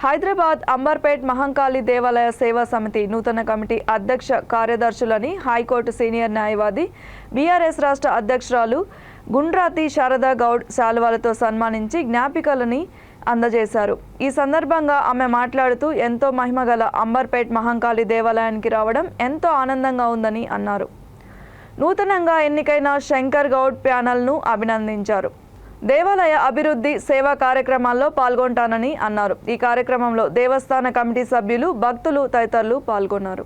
హైదరాబాద్ అంబర్పేట్ మహంకాళి దేవాలయ సేవా సమితి నూతన కమిటీ అధ్యక్ష కార్యదర్శులని హైకోర్టు సీనియర్ న్యాయవాది బీఆర్ఎస్ రాష్ట్ర అధ్యక్షురాలు గుండ్రాతి శారదా గౌడ్ శాలువాలతో సన్మానించి జ్ఞాపికలని అందజేశారు। ఈ సందర్భంగా ఆమె మాట్లాడుతూ ఎంతో మహిమగల అంబర్పేట్ మహంకాళి దేవాలయానికి రావడం ఎంతో ఆనందంగా ఉందని అన్నారు। నూతనంగా ఎన్నికైన శంకర్ గౌడ్ ప్యానెల్ను అభినందించారు। దేవాలయ అభివృద్ధి సేవా కార్యక్రమాల్లో పాల్గొంటానని అన్నారు। ఈ కార్యక్రమంలో దేవస్థాన కమిటీ సభ్యులు, భక్తులు తదితరులు పాల్గొన్నారు।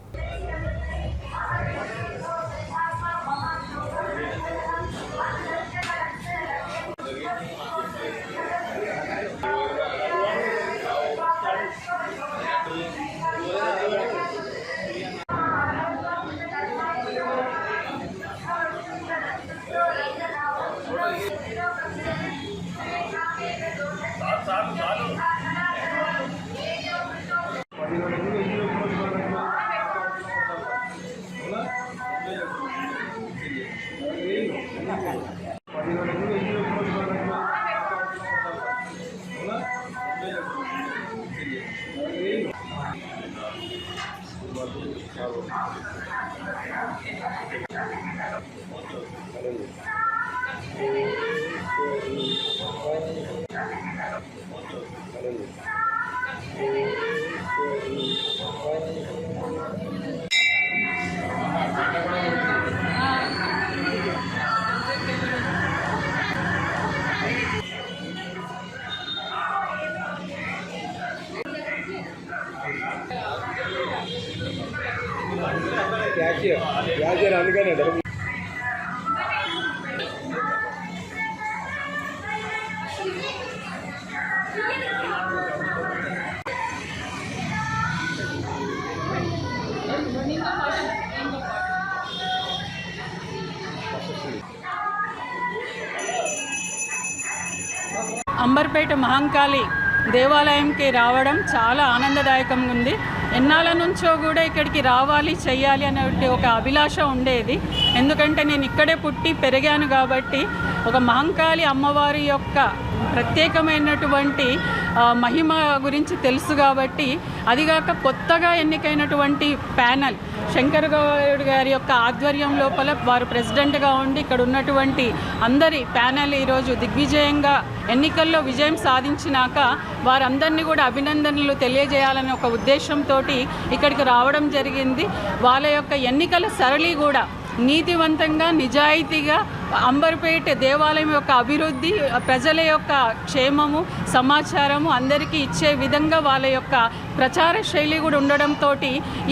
అంబర్పేట మహంకాళి దేవాలయంకి రావడం చాలా ఆనందదాయకంగా ఉంది। ఎన్నాళ్ళ నుంచో కూడా ఇక్కడికి రావాలి, చెయ్యాలి అనే ఒక అభిలాష ఉండేది। ఎందుకంటే నేను ఇక్కడే పుట్టి పెరిగాను కాబట్టి ఒక మహంకాళి అమ్మవారి యొక్క ప్రత్యేకమైనటువంటి మహిమ గురించి తెలుసు కాబట్టి, అదిగాక కొత్తగా ఎన్నికైనటువంటి ప్యానెల్ శంకర్ గౌడ్ గారి యొక్క ఆధ్వర్యం లోపల వారు ప్రెసిడెంట్గా ఉండి ఇక్కడ ఉన్నటువంటి అందరి ప్యానెల్ ఈరోజు దిగ్విజయంగా ఎన్నికల్లో విజయం సాధించినాక వారందరినీ కూడా అభినందనలు తెలియజేయాలనే ఒక ఉద్దేశంతో ఇక్కడికి రావడం జరిగింది। వాళ్ళ యొక్క ఎన్నికల సరళి కూడా నీతివంతంగా, నిజాయితీగా అంబర్పేట దేవాలయం యొక్క అభివృద్ధి, ప్రజల యొక్క క్షేమము, సమాచారము అందరికీ ఇచ్చే విధంగా వాళ్ళ యొక్క ప్రచార శైలి కూడా ఉండడంతో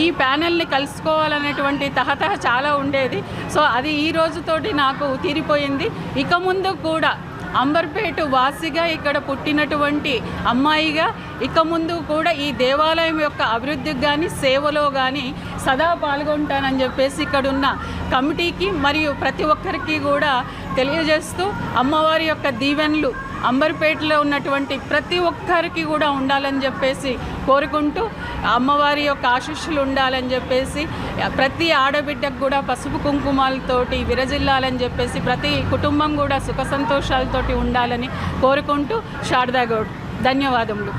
ఈ ప్యానెల్ని కలుసుకోవాలనేటువంటి తహతహ చాలా ఉండేది। సో అది ఈ రోజుతోటి నాకు తీరిపోయింది। ఇక ముందు కూడా అంబర్పేట వాసిగా, ఇక్కడ పుట్టినటువంటి అమ్మాయిగా ఇక ముందు కూడా ఈ దేవాలయం యొక్క అభివృద్ధికి కానీ, సేవలో కానీ సదా పాల్గొంటానని చెప్పేసి ఇక్కడున్న కమిటీకి మరియు ప్రతి ఒక్కరికి కూడా తెలియజేస్తూ, అమ్మవారి యొక్క దీవెనలు అంబర్పేటలో ఉన్నటువంటి ప్రతి ఒక్కరికి కూడా ఉండాలని చెప్పేసి కోరుకుంటూ, అమ్మవారి యొక్క ఆశీస్సులు ఉండాలని చెప్పేసి ప్రతి ఆడబిడ్డకు కూడా పసుపు కుంకుమాలతోటి విరజిల్లాలని చెప్పేసి ప్రతి కుటుంబం కూడా సుఖ సంతోషాలతోటి ఉండాలని కోరుకుంటూ శారదా గౌడ్ ధన్యవాదములు।